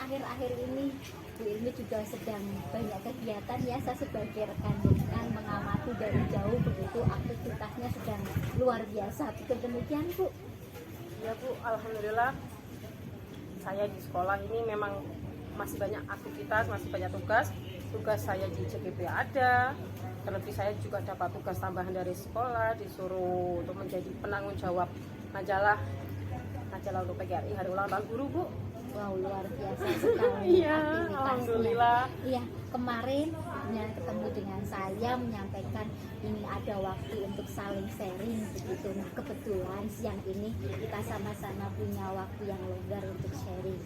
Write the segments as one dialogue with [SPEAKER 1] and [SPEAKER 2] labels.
[SPEAKER 1] akhir-akhir ini Bu Ilmi juga sedang banyak kegiatan ya. Saya sebagai rekan dengan mengamati dari jauh begitu aktivitasnya sedang luar biasa. Betul demikian Bu?
[SPEAKER 2] Ya Bu, alhamdulillah saya di sekolah ini memang masih banyak aktivitas, masih banyak tugas. Tugas saya di JPP ada, terlebih saya juga dapat tugas tambahan dari sekolah, disuruh untuk menjadi penanggung jawab majalah untuk PGRI Hari Ulang Tahun Guru Bu.
[SPEAKER 1] Wow, luar biasa sekali
[SPEAKER 2] Iya,
[SPEAKER 1] aktivitasnya.
[SPEAKER 2] alhamdulillah.
[SPEAKER 1] Iya, kemarin yang ketemu dengan saya menyampaikan ini ada waktu untuk saling sharing begitu. Nah, kebetulan siang ini kita sama-sama punya waktu yang longgar untuk sharing.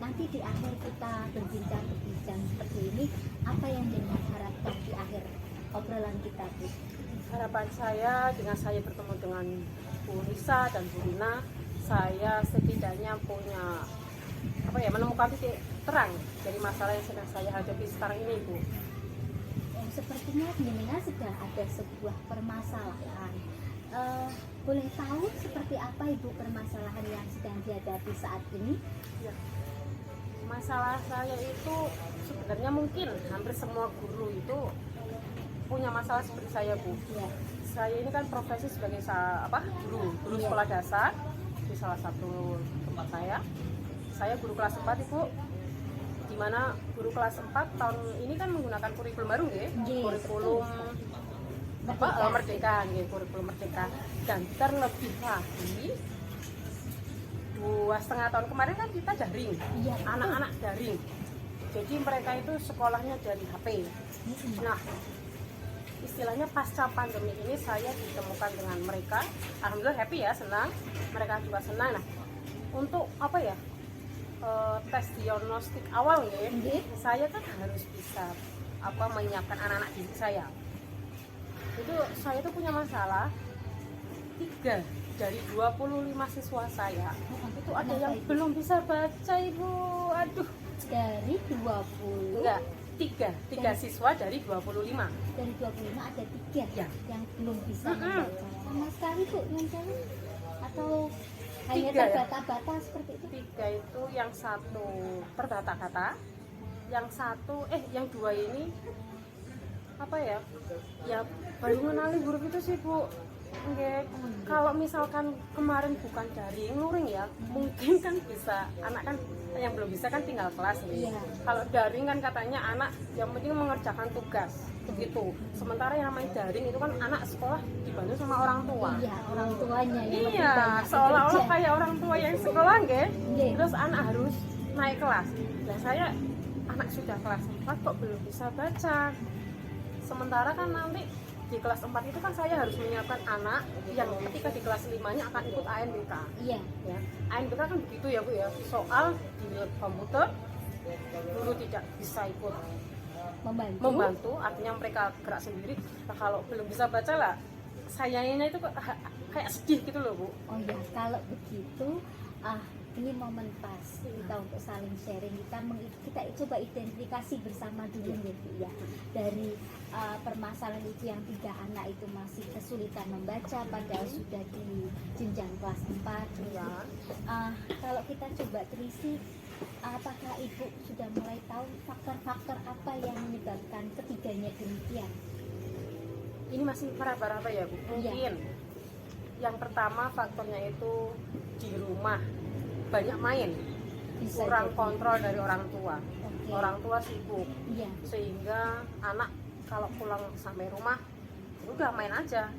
[SPEAKER 1] Nanti di akhir kita berbincang seperti ini, apa yang dengan harapkan di akhir obrolan kita, Bu?
[SPEAKER 2] Harapan saya dengan saya bertemu dengan Bu Risa dan Bu Rina, saya setidaknya punya menemukan titik terang dari masalah yang sedang saya hadapi sekarang ini, Bu.
[SPEAKER 1] Sepertinya jenengan sedang ada sebuah permasalahan. Boleh tahu seperti apa Ibu permasalahan yang sedang dihadapi saat ini?
[SPEAKER 2] Ya. Masalah saya itu sebenarnya mungkin hampir semua guru itu punya masalah seperti saya, Bu.
[SPEAKER 1] Ya.
[SPEAKER 2] Saya ini kan profesi sebagai guru
[SPEAKER 1] Iya.
[SPEAKER 2] sekolah dasar di salah satu tempat saya. Saya guru kelas 4 Ibu, di mana guru kelas 4 tahun ini kan menggunakan kurikulum baru ya,
[SPEAKER 1] Yes,
[SPEAKER 2] kurikulum Merdeka, kurikulum Merdeka. Dan terlebih lagi 2,5 tahun kemarin kan kita daring,
[SPEAKER 1] Iya,
[SPEAKER 2] anak-anak daring. Jadi mereka itu sekolahnya dari HP. Nah, istilahnya pasca pandemi ini saya ditemukan dengan mereka, alhamdulillah happy ya, senang. Mereka juga senang. Nah, untuk tes diagnostik awal nih, saya kan harus bisa menyiapkan anak-anak didik saya. Itu saya tuh punya masalah 3 dari 25 siswa saya itu ada yang belum bisa baca, Ibu. Aduh,
[SPEAKER 1] dari 20
[SPEAKER 2] enggak, 3 siswa dari 25.
[SPEAKER 1] Dari 25 ada 3
[SPEAKER 2] Ya.
[SPEAKER 1] yang belum bisa membaca sama sekali Bu, atau hanya
[SPEAKER 2] 3 ya?
[SPEAKER 1] terbata-bata seperti itu?
[SPEAKER 2] 3 itu yang satu terbata-bata, yang 2 ini ya baru mengenali huruf itu sih Bu. Oke. Kalau misalkan kemarin bukan daring luring ya, mungkin kan bisa, anak kan yang belum bisa kan tinggal kelas nih.
[SPEAKER 1] Iya.
[SPEAKER 2] Kalau daring kan katanya anak yang penting mengerjakan tugas begitu. Sementara yang namanya daring itu kan anak sekolah dibantu sama orang tua.
[SPEAKER 1] Iya, orang tuanya yang lebih
[SPEAKER 2] Iya,
[SPEAKER 1] banyak
[SPEAKER 2] seolah-olah
[SPEAKER 1] bekerja.
[SPEAKER 2] kayak orang tua yang sekolah nggih.
[SPEAKER 1] Iya.
[SPEAKER 2] Terus anak harus naik kelas. Dan saya anak sudah kelas 4 kok belum bisa baca. Sementara kan nanti di kelas 4 itu kan saya harus menyiapkan anak yang ketika di kelas 5-nya akan ikut ANBK.
[SPEAKER 1] Iya.
[SPEAKER 2] Ya. ANBK kan begitu ya Bu ya. Soal di komputer guru tidak bisa ikut membantu, artinya mereka gerak sendiri. Nah, kalau belum bisa baca lah, sayangnya itu kayak sedih gitu loh Bu.
[SPEAKER 1] Oh ya, kalau begitu ini momen pas kita untuk saling sharing. Kita coba identifikasi bersama dulu ya. Dari permasalahan itu yang 3 anak itu masih kesulitan membaca padahal sudah di jenjang kelas 4
[SPEAKER 2] Ya.
[SPEAKER 1] Kalau kita coba telisik, apakah Ibu sudah mulai tahu faktor-faktor apa yang menyebabkan ketiganya demikian?
[SPEAKER 2] Ini masih meraba-raba ya Bu. Mungkin yang pertama faktornya itu di rumah banyak main,
[SPEAKER 1] Bisa
[SPEAKER 2] kurang
[SPEAKER 1] jadi.
[SPEAKER 2] kontrol dari orang tua.
[SPEAKER 1] Oke.
[SPEAKER 2] Orang tua sibuk,
[SPEAKER 1] Iya.
[SPEAKER 2] sehingga anak kalau pulang sampai rumah udah main aja,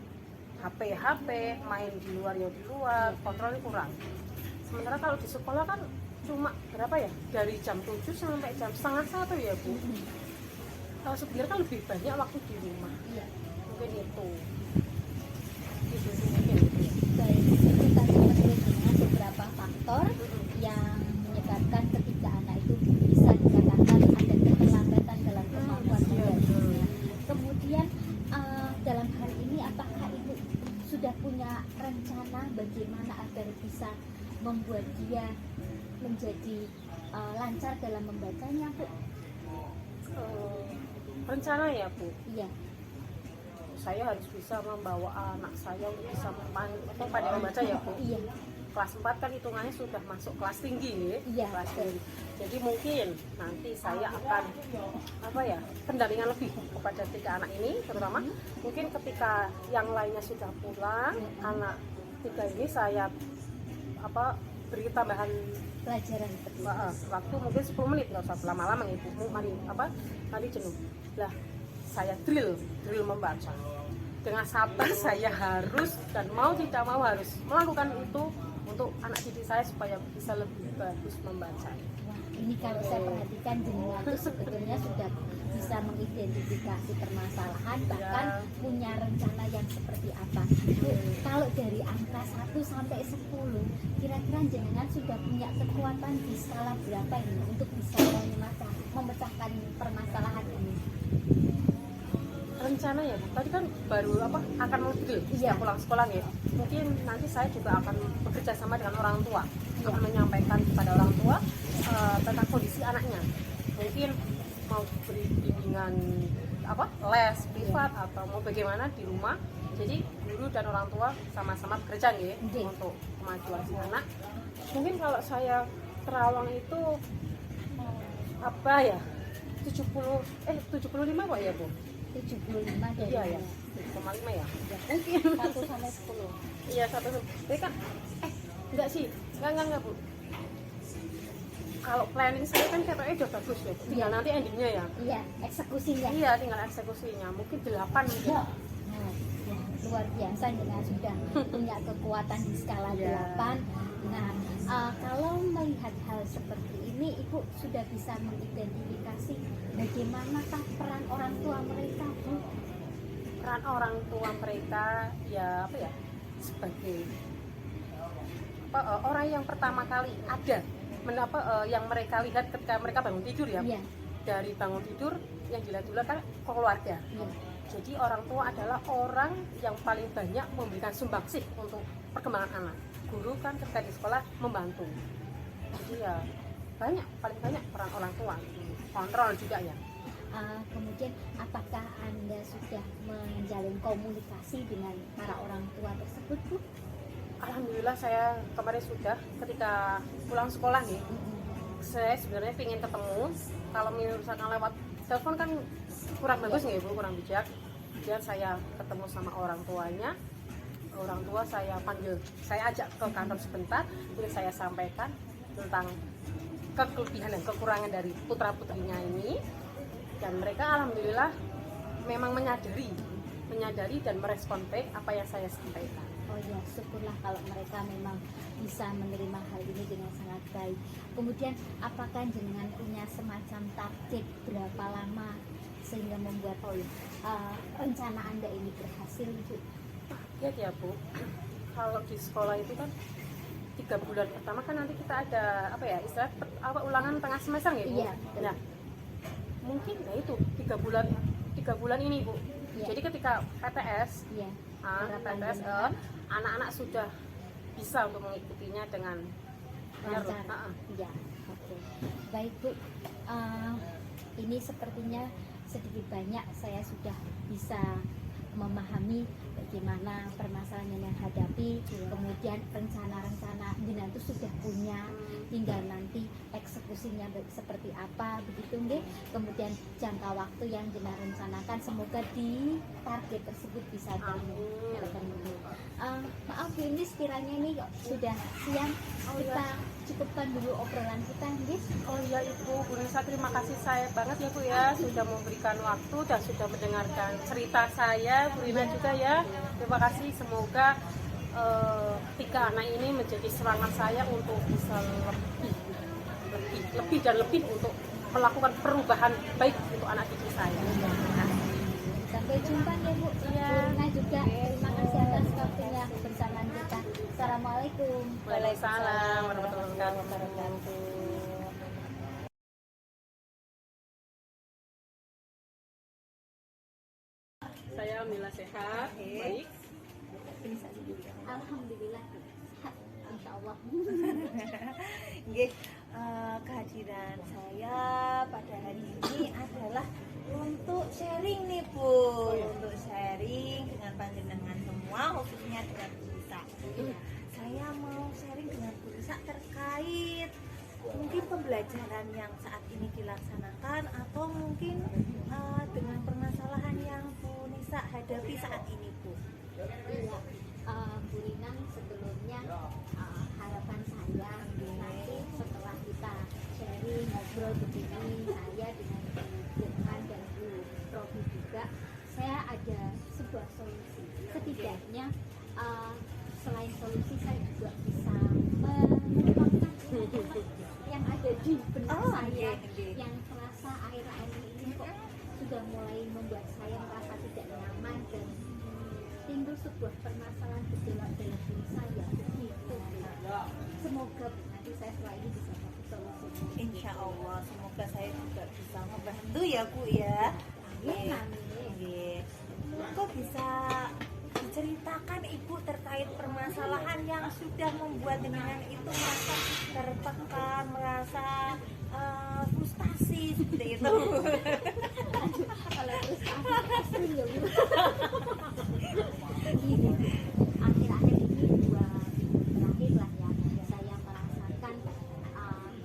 [SPEAKER 2] HP, main di luar ya di luar, kontrolnya kurang. Sementara kalau di sekolah kan cuma berapa ya, dari jam 7 sampai jam setengah 1 ya Bu. Kalau sebenarnya kan lebih banyak waktu di rumah.
[SPEAKER 1] Iya.
[SPEAKER 2] Mungkin itu mungkin.
[SPEAKER 1] Baik, itu tadi terkait dengan beberapa faktor yang menyebabkan ketiga anak itu bisa dikatakan ada keterlambatan dalam kemampuan membaca. Kemudian dalam hal ini apakah Ibu sudah punya rencana bagaimana agar bisa membuat dia menjadi lancar dalam membacanya, Bu?
[SPEAKER 2] Rencana ya Bu,
[SPEAKER 1] Iya.
[SPEAKER 2] saya harus bisa membawa anak saya untuk bisa pandai membaca ya Bu.
[SPEAKER 1] Iya.
[SPEAKER 2] Kelas 4 kan hitungannya sudah masuk kelas tinggi nih.
[SPEAKER 1] Iya,
[SPEAKER 2] Kelas
[SPEAKER 1] betul.
[SPEAKER 2] tinggi. Jadi mungkin nanti saya akan pendampingan lebih kepada 3 anak ini, terutama mungkin ketika yang lainnya sudah pulang, anak 3 ini saya beri tambahan
[SPEAKER 1] Pelajaran seperti itu.
[SPEAKER 2] waktu mungkin 10 menit, nggak usah lama-lama ibu, mari jenuh lah, saya drill membaca dengan sabar. Saya harus dan mau tidak mau harus melakukan itu untuk anak didik saya supaya bisa lebih bagus membaca.
[SPEAKER 1] Wah, ini kalau saya perhatikan jenengan itu sebetulnya sudah bisa mengidentifikasi permasalahan, bahkan punya rencana yang seperti apa. Bu, kalau dari angka 1 sampai 10, kira-kira jenengan sudah punya kekuatan di skala berapa ini untuk bisa memecahkan permasalahan ini?
[SPEAKER 2] Rencana ya Bu, tadi kan baru akan mengikuti
[SPEAKER 1] Iya.
[SPEAKER 2] pulang sekolah ya. Mungkin nanti saya juga akan bekerja sama dengan orang tua,
[SPEAKER 1] Iya.
[SPEAKER 2] akan menyampaikan kepada orang tua tentang kondisi anaknya. Mungkin mau beri bimbingan les privat atau mau bagaimana di rumah. Jadi guru dan orang tua sama-sama bekerja ya
[SPEAKER 1] Iya.
[SPEAKER 2] untuk kemajuan si anak. Mungkin kalau saya terawang itu 75 kok ya Bu?
[SPEAKER 1] 75 dari
[SPEAKER 2] Iya ya, 7,5 ya.
[SPEAKER 1] mungkin 1 sampai 10.
[SPEAKER 2] Iya, 1. Tapi kan enggak sih. Enggak Bu. Kalau planning saya kan katanya udah bagus ya. Tinggal nanti endingnya ya.
[SPEAKER 1] Iya, eksekusinya.
[SPEAKER 2] Iya, tinggal eksekusinya. Mungkin 8 mungkin.
[SPEAKER 1] Nah, ya, luar biasa jenengan sudah punya kekuatan di skala
[SPEAKER 2] Iya.
[SPEAKER 1] 8. Nah, kalau melihat hal seperti ini, Ibu sudah bisa mengidentifikasi bagaimanakah peran orang tua mereka, Bu?
[SPEAKER 2] Peran orang tua mereka ya sebagai orang yang pertama kali ada yang mereka lihat ketika mereka bangun tidur ya.
[SPEAKER 1] Iya.
[SPEAKER 2] Dari bangun tidur yang dilihat dulu kan keluarga.
[SPEAKER 1] Iya.
[SPEAKER 2] Jadi orang tua adalah orang yang paling banyak memberikan sumbangsih untuk perkembangan anak. Guru kan ketika di sekolah membantu. Jadi ya paling banyak peran orang tua. Kontrol juga ya.
[SPEAKER 1] Kemudian apakah Anda sudah menjalin komunikasi dengan para orang tua tersebut, Bu?
[SPEAKER 2] Alhamdulillah saya kemarin sudah ketika pulang sekolah nih. Saya sebenarnya ingin ketemu. Kalau misalkan lewat telepon kan kurang bagus nggak Ibu, kurang bijak. Kemudian saya ketemu sama orang tuanya. Orang tua saya panggil, saya ajak ke kantor sebentar, kemudian saya sampaikan tentang kelebihan dan kekurangan dari putra putrinya ini, dan mereka alhamdulillah memang menyadari dan merespon baik apa yang saya sampaikan.
[SPEAKER 1] Oh ya, syukurlah kalau mereka memang bisa menerima hal ini dengan sangat baik. Kemudian apakah jenengan punya semacam target berapa lama sehingga membuat rencana Anda ini berhasil, Bu?
[SPEAKER 2] Ya Bu, kalau di sekolah itu kan 3 bulan pertama kan nanti kita ada ulangan tengah semester nggak Bu?
[SPEAKER 1] Iya, betul.
[SPEAKER 2] Nah, mungkin itu 3 bulan ini Bu.
[SPEAKER 1] Iya.
[SPEAKER 2] Jadi ketika PTS,
[SPEAKER 1] Iya.
[SPEAKER 2] PTS anak-anak sudah bisa untuk mengikutinya dengan benar.
[SPEAKER 1] Lancar. Ya, oke. Baik Bu, ini sepertinya sedikit banyak saya sudah bisa memahami bagaimana permasalahan yang hadapi, kemudian rencana-rencana jenengan itu sudah punya, tinggal nanti eksekusinya seperti apa begitu nggih. Kemudian jangka waktu yang jenengan rencanakan semoga di target tersebut bisa terpenuhi. Maaf Bu, ini sekiranya ini sudah siang, kita cukupkan dulu obrolan kita nggih.
[SPEAKER 2] Oh iya Ibu, Bu Nisa, terima kasih saya banget ya Bu ya, sudah memberikan waktu dan sudah mendengarkan cerita saya. Bu Rina juga ya, terima kasih. Semoga 3 anak ini menjadi semangat saya untuk bisa lebih untuk melakukan perubahan baik untuk anak didik saya.
[SPEAKER 1] Sampai jumpa ya Bu.
[SPEAKER 2] Iya.
[SPEAKER 1] Bu Rina juga terima kasih atas waktunya bersama kita. Assalamualaikum.
[SPEAKER 2] Waalaikumsalam warahmatullahi wabarakatuh. Saya Mila sehat, baik.
[SPEAKER 1] Alhamdulillah. Insya Allah.
[SPEAKER 3] Nggih, kehadiran saya pada hari ini adalah untuk sharing nih Bu, untuk sharing dengan panjenengan semua, khususnya dengan Bu Risa. Saya mau sharing dengan Bu Risa terkait mungkin pembelajaran yang saat ini dilaksanakan atau mungkin dengan permasalahan yang Bu Nisa hadapi saat ini, Bu?
[SPEAKER 1] Iya, Bu Rina, sebelumnya harapan saya nanti setelah kita sharing ngobrol begini, saya dengan Bu Firman dan Bu Robi juga, saya ada sebuah solusi. Setidaknya selain solusi, saya juga bisa mengembangkan yang ada di benak saya, yang terasa akhir-akhir ini kok sudah mulai membuat saya merasa tidak nyaman dan timbul sebuah permasalahan gejolak dalam diri saya begitu. Semoga nanti saya setelah ini bisa dapat solusi.
[SPEAKER 3] Insya Allah, semoga saya juga bisa membantu ya, Bu ya.
[SPEAKER 1] Amin,
[SPEAKER 3] Amin.
[SPEAKER 1] amin.
[SPEAKER 3] Kok bisa diceritakan Ibu terkait permasalahan yang sudah membuat dengan itu merasa tertekan, merasa frustasi seperti itu?
[SPEAKER 1] Kalau terus ekstrim ya Bu. Gini, akhir-akhir ini 2 minggu terakhir lah ya, saya merasakan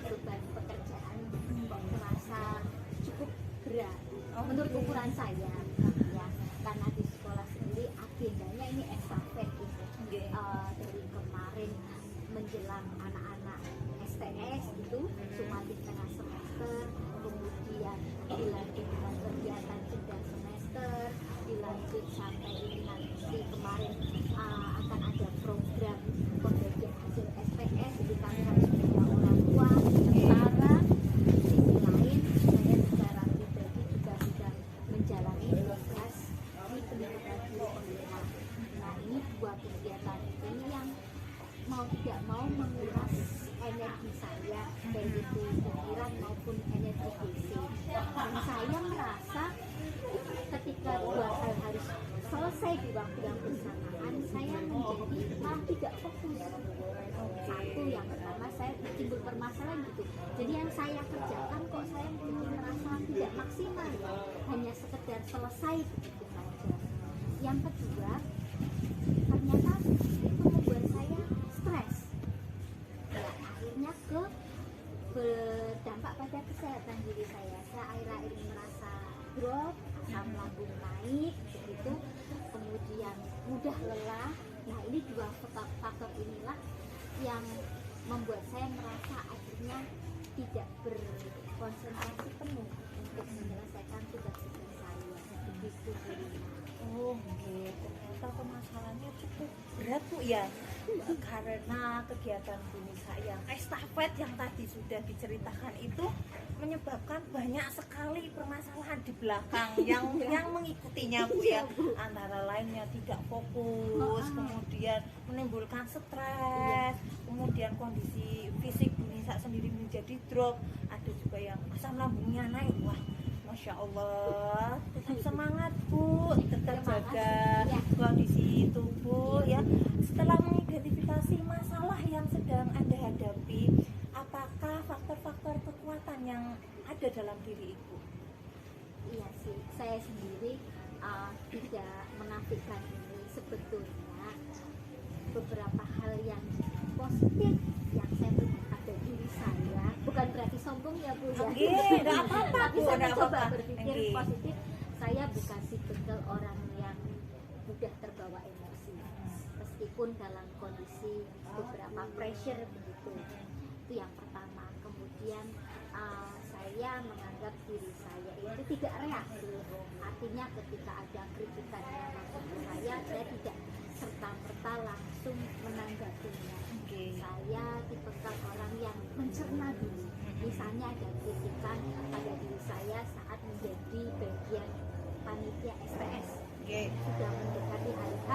[SPEAKER 1] beban pekerjaan kok terasa cukup berat menurut ukuran saya ya, karena di sekolah sendiri agendanya ini estafet gitu. Dari kemarin menjelang anak-anak STS gitu, sumatif tengah semester, kemudian dilanjut dengan kegiatan sedang semester, dilanjut sampai ini nanti kemarin akan ada program pembagian hasil SPS, jadi kami harus punya orang tua. Sementara di sisi lain saya secara pribadi juga sedang menjalani tugas di pendidikan guru pembina. Nah, ini 2 kegiatan ini yang mau tidak mau menguras energi saya, baik itu pikiran maupun energi fisik. Dan saya merasa ketika 2 hal harus selesai di waktu yang bersamaan, saya menjadi malah tidak fokus. Satu, yang pertama saya timbul permasalahan gitu. Jadi yang saya kerjakan kok saya menjadi merasa tidak maksimal, hanya sekedar selesai begitu saja. Yang kedua, ternyata itu membuat saya stres. Ya, akhirnya berdampak pada kesehatan diri saya. Saya akhir-akhir ini merasa drop, asam lambung naik, begitu. Kemudian mudah lelah. Nah, ini 2 faktor inilah yang membuat saya merasa akhirnya tidak berkonsentrasi penuh untuk menyelesaikan tugas-tugas saya. Begitu, Bu Rina.
[SPEAKER 3] Oh, gitu. Ternyata permasalahannya cukup berat, Bu ya. Karena kegiatan Bu Nisa yang estafet yang tadi sudah diceritakan itu menyebabkan banyak sekali permasalahan di belakang yang mengikutinya, Bu ya. Antara lainnya tidak fokus, kemudian menimbulkan stres, kemudian kondisi fisik Bu Nisa sendiri menjadi drop, ada juga yang asam lambungnya naik. Wah, Masya Allah, tetap semangat Bu, tetap jaga kondisi tubuh ya. Setelah mengidentifikasi masalah yang sedang Anda hadapi, apakah faktor-faktor kekuatan yang ada dalam diri Ibu?
[SPEAKER 1] Iya sih, saya sendiri tidak menafikan ini. Sebetulnya beberapa hal yang positif yang saya lihat pada diri saya, bukan berarti sombong ya Bu ya.
[SPEAKER 3] Enggak apa-apa
[SPEAKER 1] Tapi
[SPEAKER 3] Bu,
[SPEAKER 1] saya
[SPEAKER 3] enggak
[SPEAKER 1] mencoba
[SPEAKER 3] apa-apa.
[SPEAKER 1] berpikir positif. Saya bukan tipikal orang yang mudah terbawa emosi, meskipun dalam kondisi beberapa pressure begitu. Itu yang pertama. Kemudian saya menganggap diri saya itu tidak reaktif. Artinya ketika ada kritikan yang masuk ke saya tidak serta-merta langsung menanggapinya. Saya tipikal orang yang mencerna dulu. Misalnya ada kritikan pada diri saya saat menjadi bagian panitia STS. Sudah mendekati hari H,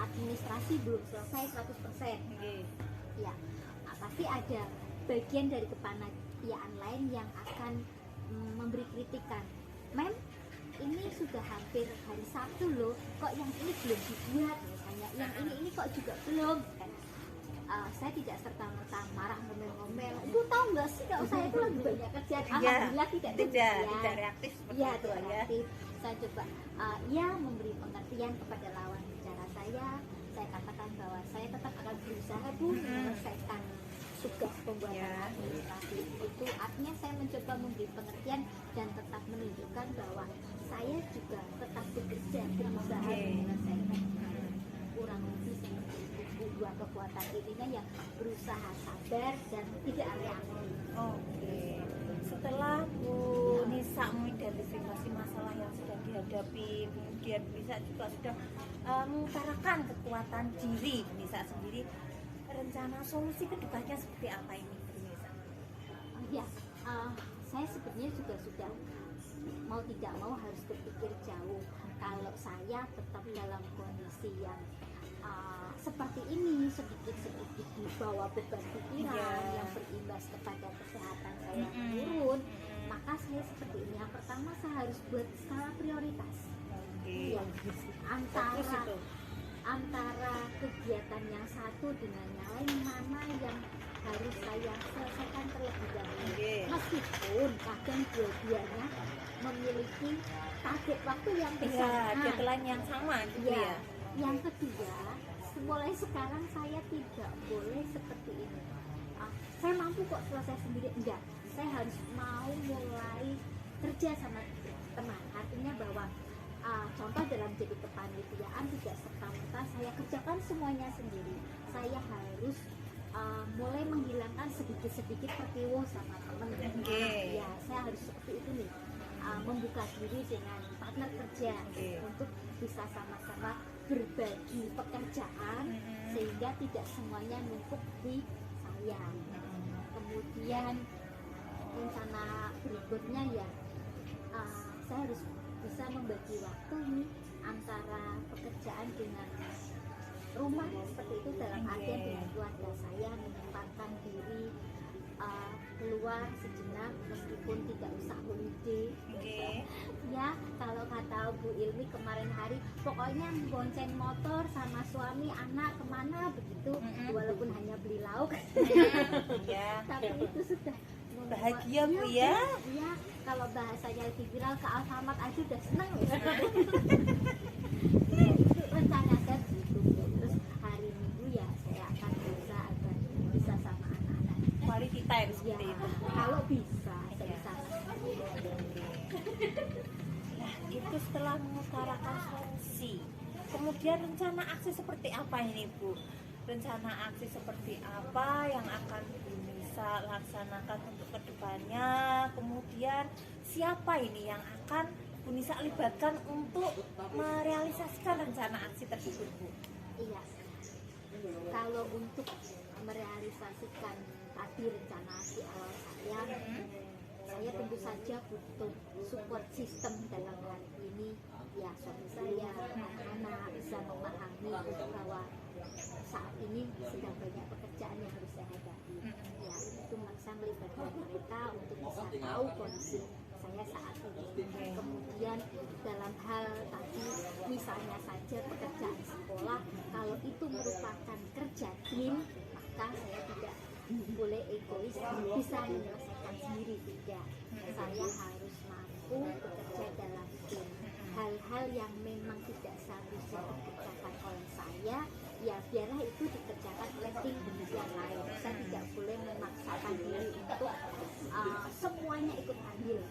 [SPEAKER 1] administrasi belum selesai 100%. Ya, pasti ada bagian dari kepanitiaan lain yang akan memberi kritikan. Mem, ini sudah hampir hari Sabtu loh, kok yang ini belum dibuat misalnya, yang ini kok juga belum. Saya tidak serta-merta marah ngomel-ngomel. Itu tahu nggak sih, nggak usah, itu lagi banyak kerjaan. Alhamdulillah tidak
[SPEAKER 3] reaktif seperti
[SPEAKER 1] ya,
[SPEAKER 3] itu
[SPEAKER 1] tidak
[SPEAKER 3] ya.
[SPEAKER 1] reaktif. Saya coba memberi pengertian kepada lawan bicara saya. Saya katakan bahwa saya tetap akan berusaha Bu menyelesaikan tugas pembuatan
[SPEAKER 3] Ya.
[SPEAKER 1] administrasi itu artinya saya mencoba memberi pengertian dan tetap menunjukkan bahwa saya juga tetap bekerja berusaha
[SPEAKER 3] Oke.
[SPEAKER 1] menyelesaikan kurang lebih seperti itu dua kekuatan intinya yang berusaha sabar dan tidak reaktif.
[SPEAKER 3] Oke. Setelah Bu Nisa mengidentifikasi masalah yang sedang dihadapi, kemudian Bu Nisa juga sudah mengutarakan kekuatan diri Bu Nisa sendiri. Rencana solusi kedepannya seperti apa ini Bu Nisa?
[SPEAKER 1] Ya, saya sebenarnya juga sudah mau tidak mau harus berpikir jauh. Kalau saya tetap dalam kondisi yang seperti ini, sedikit-sedikit dibawa beban pikiran
[SPEAKER 3] Iya.
[SPEAKER 1] yang berimbas kepada kesehatan saya menurun, maka saya seperti ini. Yang pertama saya harus buat skala prioritas.
[SPEAKER 3] Oke.
[SPEAKER 1] Ya,
[SPEAKER 3] Fokus itu.
[SPEAKER 1] antara kegiatan yang satu dengan yang lain mana yang harus saya selesaikan terlebih dahulu.
[SPEAKER 3] Oke.
[SPEAKER 1] Meskipun kadang dua-duanya memiliki target waktu yang
[SPEAKER 3] Iya,
[SPEAKER 1] bersamaan.
[SPEAKER 3] deadline yang sama gitu
[SPEAKER 1] Ya.
[SPEAKER 3] ya.
[SPEAKER 1] Yang kedua, mulai sekarang saya tidak boleh seperti ini. Saya mampu kok selesai sendiri, enggak. Saya harus mau mulai kerja sama teman. Artinya bahwa contoh dalam jadi kepanitiaan tidak serta-merta saya kerjakan semuanya sendiri. Saya harus mulai menghilangkan sedikit-sedikit pertiwo sama teman.
[SPEAKER 3] Oke.
[SPEAKER 1] Ya, saya harus seperti itu nih. Membuka diri dengan partner kerja
[SPEAKER 3] Oke.
[SPEAKER 1] untuk bisa sama-sama berbagi pekerjaan sehingga tidak semuanya numpuk di saya. Kemudian rencana berikutnya ya saya harus bisa membagi waktu ini antara pekerjaan dengan rumah seperti itu dalam artian dengan keluarga saya menyempatkan diri keluar sejenak meskipun tidak usah holiday.
[SPEAKER 3] Oke.
[SPEAKER 1] Ya, kalau kata Bu Ilmi kemarin hari, pokoknya bonceng motor sama suami anak kemana begitu, walaupun hanya beli lauk,
[SPEAKER 3] Ya.
[SPEAKER 1] tapi itu sudah
[SPEAKER 3] Bahagia, Bu, ya?
[SPEAKER 1] Iya, kalau bahasanya lebih viral ke Alfamart aja udah seneng ya. Itu rencana saya begitu. Terus hari Minggu ya saya akan berusaha agar bisa sama anak-anak.
[SPEAKER 3] Quality time
[SPEAKER 1] Ya,
[SPEAKER 3] seperti itu.
[SPEAKER 1] kalau bisa saya
[SPEAKER 3] Iya.
[SPEAKER 1] bisa.
[SPEAKER 3] Nah, itu setelah mengutarakan solusi. Kemudian rencana aksi seperti apa ini, Bu? Rencana aksi seperti apa yang akan Bu Nisa laksanakan untuk kedepannya? Kemudian siapa ini yang akan Bu Nisa libatkan untuk merealisasikan rencana aksi tersebut, Bu?
[SPEAKER 1] Iya. Kalau untuk merealisasikan tadi rencana di awal saya tentu saja butuh support system dalam hal ini. Ya, suami saya, anak-anak bisa memahami bahwa saat ini sedang banyak pekerjaan yang harus saya hadapi. Ya, itu saya melibatkan mereka untuk bisa tahu kondisi saya saat ini. Kemudian dalam hal tadi misalnya saja pekerjaan sekolah, kalau itu merupakan kerja tim, maka saya tidak boleh egois, bisa menyelesaikan sendiri, tidak. Saya harus mampu bekerja dalam tim. Hal-hal yang memang tidak seharusnya dikerjakan oleh saya, ya biarlah itu dikerjakan oleh tim yang lain. Saya tidak boleh memaksakan diri untuk semuanya ikut andil.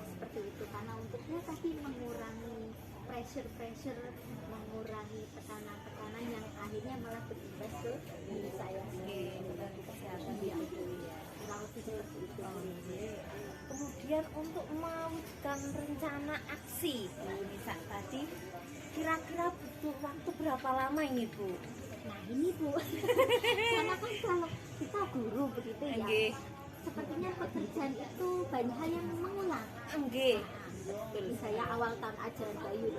[SPEAKER 1] Seperti itu, karena untuknya tadi mengurangi pressure, mengurangi tekanan-tekanan yang akhirnya malah berimbas ke diri saya sendiri. Kesehatan ya, kurang lebih seperti itu.
[SPEAKER 3] Kemudian untuk mewujudkan rencana aksi Bu Nisa tadi, kira-kira butuh waktu berapa lama ini, Bu?
[SPEAKER 1] Nah ini Bu, karena kan kalau kita guru begitu ya,
[SPEAKER 3] Oke.
[SPEAKER 1] sepertinya pekerjaan itu banyak hal yang mengulang.
[SPEAKER 3] Oke.
[SPEAKER 1] Misalnya awal tahun ajaran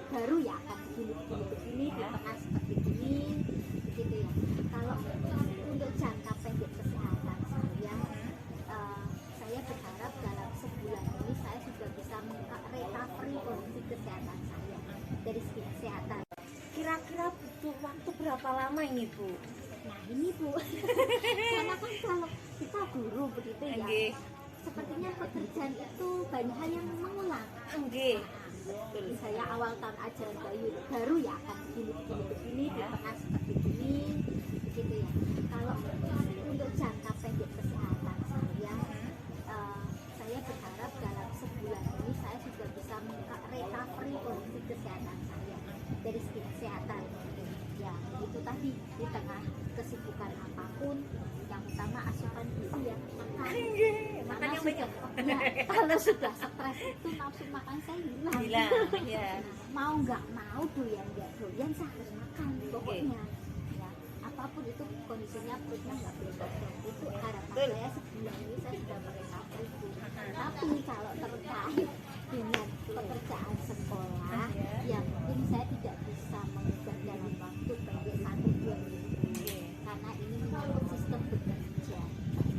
[SPEAKER 1] baru ya akan begini, di tengah seperti ini, begitu ya. Kalau untuk jangka pendek kesehatan saya berharap dalam sebulan ini saya sudah bisa recovery kondisi kesehatan saya dari segi kesehatan.
[SPEAKER 3] Kira-kira butuh waktu berapa lama ini, Bu?
[SPEAKER 1] Nah ini Bu, karena kan kalau kita guru begitu ya,
[SPEAKER 3] Oke.
[SPEAKER 1] sepertinya pekerjaan itu banyak hal yang mengulang.
[SPEAKER 3] Oke.
[SPEAKER 1] Misalnya awal tahun ajaran baru ya akan begini, di tengah seperti ini, begitu ya. Kalau untuk jangka pendek di tengah kesibukan apapun yang utama asupan gizi ya, makan.
[SPEAKER 3] Makan yang banyak.
[SPEAKER 1] Ya, kalau sudah stres itu nafsu makan saya hilang.
[SPEAKER 3] Ya.
[SPEAKER 1] Mau nggak mau doyan nggak doyan saya harus makan pokoknya. Ya, apapun itu kondisinya perutnya nggak boleh kosong. Itu harapan saya sebulan ini saya sudah mereka itu. Tapi kalau terkait dengan pekerjaan sekolah, ya mungkin saya tidak bisa mengubah dalam waktu pendek 1-2 minggu karena ini menyangkut sistem bekerja.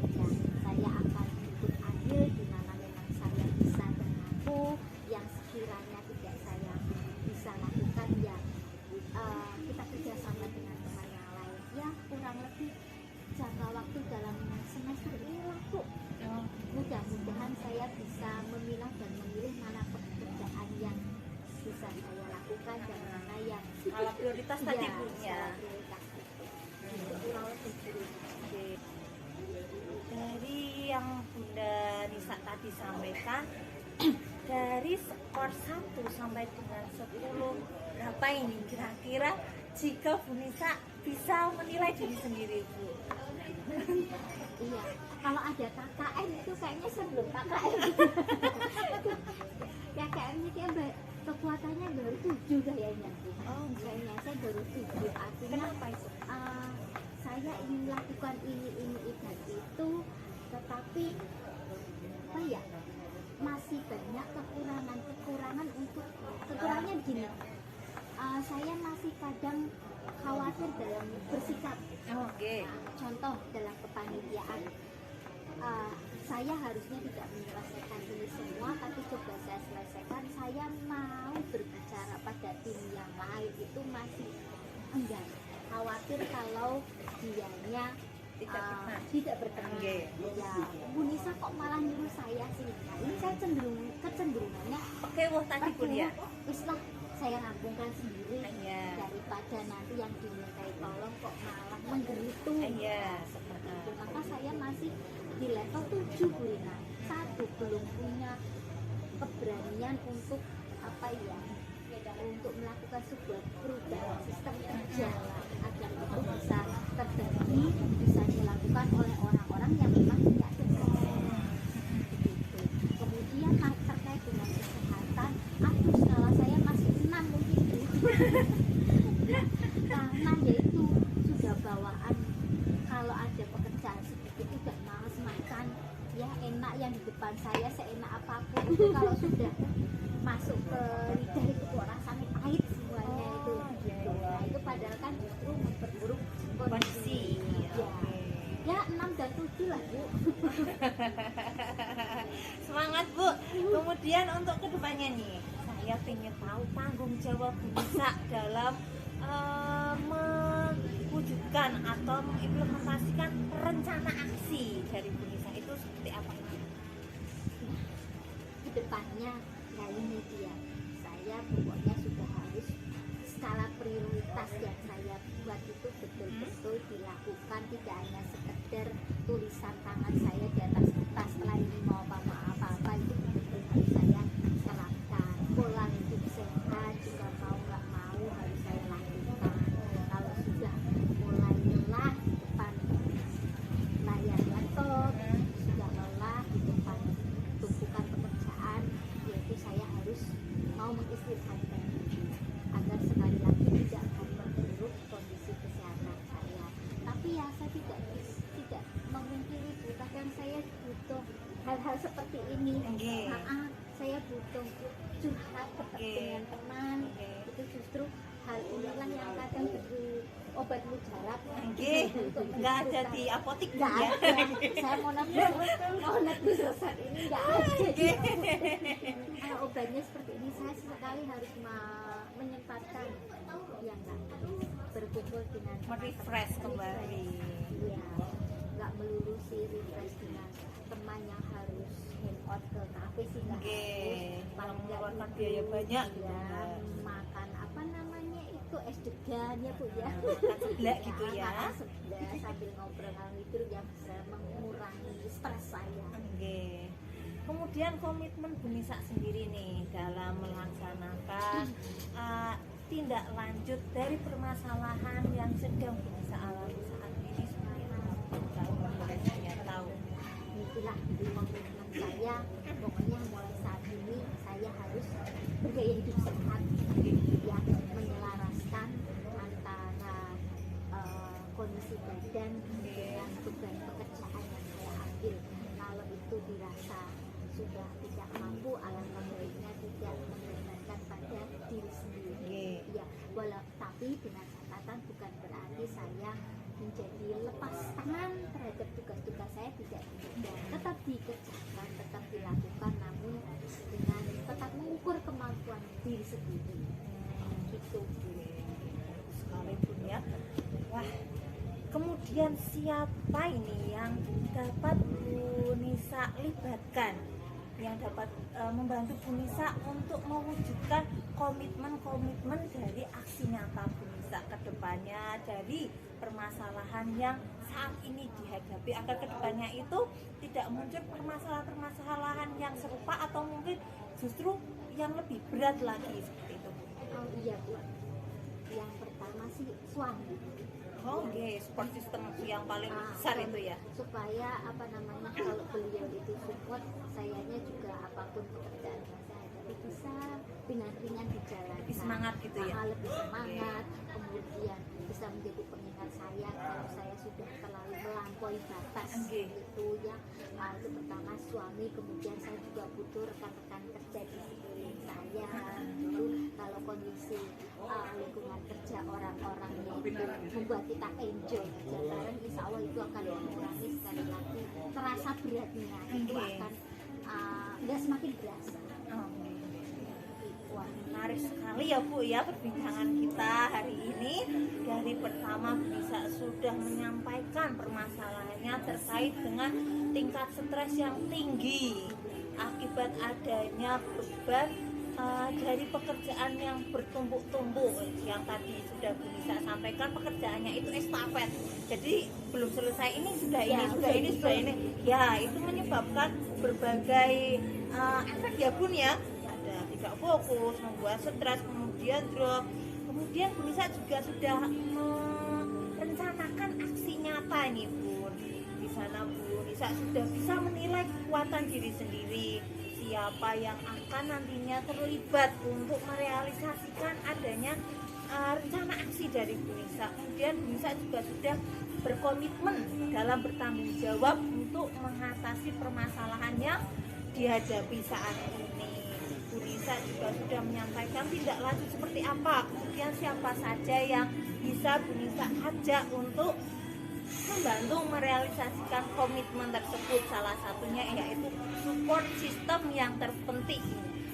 [SPEAKER 1] Ya, saya akan ikut andil di mana memang saya bisa mengaku yang sekiranya tidak saya bisa lakukan ya kita kerjasama dengan teman yang lain. Ya kurang lebih jangka waktu dalam semester ini lah Bu. Mudah-mudahan saya bisa memilah dan memilih mana pekerjaan yang bisa saya lakukan dan mana yang
[SPEAKER 3] Skala prioritas tadi Bu ya.
[SPEAKER 1] skala prioritas itu. Itu kurang lebih Bu.
[SPEAKER 3] Oke. Dari yang Bunda Nisa tadi sampaikan, dari skor 1 sampai dengan 10 berapa ini kira-kira jika Bu Nisa bisa menilai diri sendiri Bu?
[SPEAKER 1] Iya, kalau ada KKN itu kayaknya sebelum KKN. Ya KKN-nya kayak kekuatannya baru 7 kayaknya.
[SPEAKER 3] Oh,
[SPEAKER 1] Kayaknya saya baru 7. Artinya
[SPEAKER 3] Kenapa itu?
[SPEAKER 1] saya ingin melakukan ini itu, tetapi apa ya? Masih banyak kekurangan untuk kekurangannya gini. Saya masih kadang khawatir dalam bersikap.
[SPEAKER 3] Oke.
[SPEAKER 1] Contoh dalam kepanitiaan, saya harusnya tidak menyelesaikan ini semua, tapi coba saya selesaikan. Saya mau berbicara pada tim yang lain itu masih enggan. Khawatir kalau dianya tidak berkenan. Ya, Bu Nisa kok malah nyuruh saya sih? Nah, ini saya kecenderungannya.
[SPEAKER 3] Oke, wah tadi Bu ya.
[SPEAKER 1] Wis lah, saya rampungkan sendiri
[SPEAKER 3] Iya.
[SPEAKER 1] daripada nanti yang dimintai tolong kok malah menggerutu.
[SPEAKER 3] Iya,
[SPEAKER 1] Seperti itu. Maka saya masih di level 7 Bu Rina. 1 belum punya keberanian untuk apa ya? Untuk melakukan sebuah perubahan sistem kerja agar itu bisa terbagi, bisa dilakukan oleh orang-orang yang memang tidak kerja. Kemudian terkait dengan kesehatan, aduh skala saya masih 6 mungkin Bu. Karena yaitu sudah bawaan kalau ada pekerjaan sedikit udah males makan, ya enak yang di depan saya seenak apapun itu kalau sudah masuk ke lidah itu kok rasanya pahit semuanya itu gitu. Nah itu padahal kan justru memperburuk kondisi. Ya, ya 6 dan 7 lah Bu.
[SPEAKER 3] Semangat Bu. Kemudian untuk kedepannya nih, saya ingin tahu tanggung jawab Bu Nisa dalam mewujudkan atau mengimplementasikan rencana aksi dari Bu Nisa itu seperti apa?
[SPEAKER 1] Kedepannya nah ini dia, saya pokoknya sudah harus skala prioritas yang saya buat itu betul-betul dilakukan, tidak hanya sekedar tulisan tangan saya di atas kertas setelah ini mau apa-apa itu betul-betul harus saya terapkan. Pola hidup sehat juga mau nggak mau harus saya lakukan. Kalau sudah mulai lelah di depan layar laptop, sudah lelah di depan tumpukan pekerjaan, yaitu saya harus mau mengistirahatkan diri agar sekali lagi tidak akan memperburuk kondisi kesehatan saya. Tapi ya saya tidak memungkiri Bu, kadang saya butuh hal-hal seperti ini. Saya butuh curhat dengan teman. Itu justru hal inilah yang kadang jadi obat mujarab.
[SPEAKER 3] Nggak ada di apotik
[SPEAKER 1] Nggak
[SPEAKER 3] ya?
[SPEAKER 1] ada. Saya mau nebus resep ini nggak ada di apotek. Kalau obatnya seperti ini saya sekali harus menyempatkan yang nggak berkumpul dengan
[SPEAKER 3] Merefresh kembali.
[SPEAKER 1] Iya, nggak melulu si refresh dengan teman yang harus hangout ke kafe sih nggak harus.
[SPEAKER 3] Paling mengeluarkan biaya banyak gitu
[SPEAKER 1] ya,
[SPEAKER 3] ya.
[SPEAKER 1] makan apa namanya itu es degan ya Bu ya.
[SPEAKER 3] Makan seblak gitu ya.
[SPEAKER 1] Makan seblak sambil ngobrol ngalor ngidul yang bisa mengurangi stres saya.
[SPEAKER 3] Kemudian komitmen Bu Nisa sendiri nih dalam melaksanakan tindak lanjut dari permasalahan yang sedang Bu Nisa alami saat ini supaya kamu boleh saya tahu.
[SPEAKER 1] Itulah komitmen saya, pokoknya mulai saat ini saya harus bergaya hidup sehat yang menyelaraskan antara kondisi badan dengan beban pekerjaan yang saya ambil. Kalau itu dirasa sudah tidak mampu, alangkah baiknya tidak membebankan pada diri sendiri. Ya, tapi dengan catatan bukan berarti saya menjadi lepas tangan terhadap tugas-tugas saya, tidak. Tetap dikerjakan, tetap dilakukan, namun dengan tetap mengukur kemampuan diri sendiri. Gitu.
[SPEAKER 3] Sekalipun ya. Wah, kemudian siapa ini yang dapat Bu Nisa libatkan, yang dapat membantu Bu Nisa untuk mewujudkan komitmen-komitmen dari aksi nyata Bu Nisa ke depannya dari permasalahan yang saat ini dihadapi, agar kedepannya itu tidak muncul permasalahan-permasalahan yang serupa atau mungkin justru yang lebih berat lagi seperti itu Bu.
[SPEAKER 1] Oh iya Bu, yang pertama sih suami.
[SPEAKER 3] Support system yang paling besar itu ya.
[SPEAKER 1] Supaya kalau beliau itu support, sayanya juga apapun pekerjaan yang saya hadapi bisa ringan-ringan dijalankan.
[SPEAKER 3] Lebih semangat gitu ya.
[SPEAKER 1] Lebih semangat, kemudian bisa menjadi pengingat saya kalau saya sudah terlalu melampaui batas itu ya. Itu pertama suami, kemudian saya juga butuh rekan-rekan kerja di sekeliling saya. Itu kalau kondisi lingkungan kerja orang-orangnya itu membuat kita enjoy kerja bareng, insya Allah itu akan mengurangi sekali lagi terasa beratnya, itu akan nggak semakin berasa.
[SPEAKER 3] Wah, menarik sekali ya Bu ya perbincangan kita hari ini. Dari pertama Bu Nisa sudah menyampaikan permasalahannya terkait dengan tingkat stres yang tinggi akibat adanya beban dari pekerjaan yang bertumpuk-tumpuk. Yang tadi sudah Bu Nisa sampaikan, pekerjaannya itu estafet, jadi belum selesai ini sudah ini, sudah ini ya, itu menyebabkan berbagai efek ya Bun ya. Ada tidak fokus, membuat stres, kemudian drop. Kemudian Bu Nisa juga sudah merencanakan aksi nyata nih Bun. Di sana Bu Nisa sudah bisa menilai kekuatan diri sendiri, siapa yang akan nantinya terlibat untuk merealisasikan adanya rencana aksi dari Bu Nisa. Kemudian Bu Nisa juga sudah berkomitmen dalam bertanggung jawab untuk mengatasi permasalahan yang dihadapi saat ini. Bu Nisa juga sudah menyampaikan tindak lanjut seperti apa, kemudian siapa saja yang bisa Bu Nisa ajak untuk membantu merealisasikan komitmen tersebut. Salah satunya yaitu support system yang terpenting,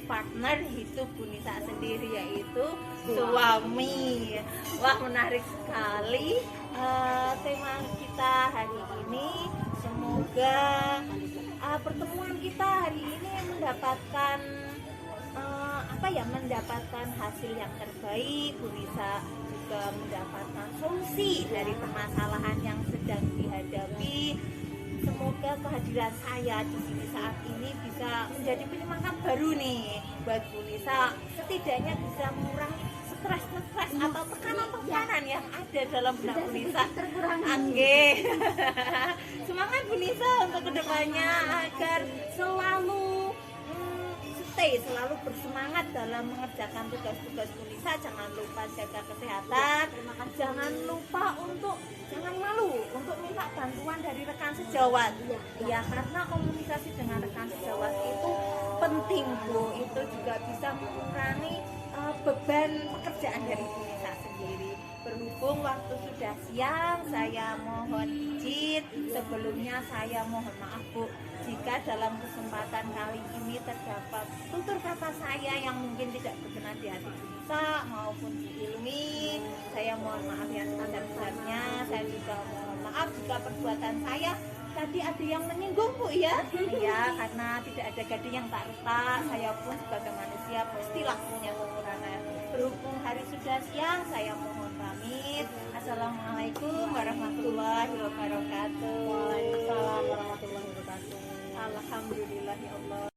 [SPEAKER 3] partner hidup Bu Nisa sendiri, yaitu suami. Wah, menarik sekali tema kita hari ini. Semoga pertemuan kita hari ini mendapatkan mendapatkan hasil yang terbaik. Bu Nisa juga mendapatkan solusi dari permasalahan yang sedang dihadapi. Semoga kehadiran saya di sini saat ini bisa menjadi penyemangat baru nih buat Bu Nisa, setidaknya bisa mengurangi stres atau tekanan yang ada dalam benak Bu Nisa. Semangat Bu Nisa untuk kedepannya agar selalu bersemangat dalam mengerjakan tugas-tugas Bu Nisa. Jangan lupa jaga kesehatan, jangan malu untuk minta bantuan dari rekan sejawat ya, karena komunikasi dengan rekan sejawat itu penting Bu. Itu juga bisa mengurangi beban pekerjaan dari Bu Nisa sendiri. Berhubung waktu sudah siang, saya mohon izin sebelumnya, saya mohon maaf Bu jika dalam kesempatan kali ini terdapat tutur kata saya yang mungkin tidak berkenan di hati Bu Nisa maupun Bu Ilmi. Saya mohon maaf yang sebesar-besarnya. Saya juga mohon maaf jika perbuatan saya tadi ada yang menyinggung Bu ya. Iya, karena tidak ada gading yang tak retak. Saya pun sebagai manusia pastilah punya kekurangan. Berhubung hari sudah siang, saya mohon pamit. Assalamualaikum warahmatullahi wabarakatuh.
[SPEAKER 2] Waalaikumsalam warahmatullahi wabarakatuh.
[SPEAKER 3] Alhamdulillah ya Allah.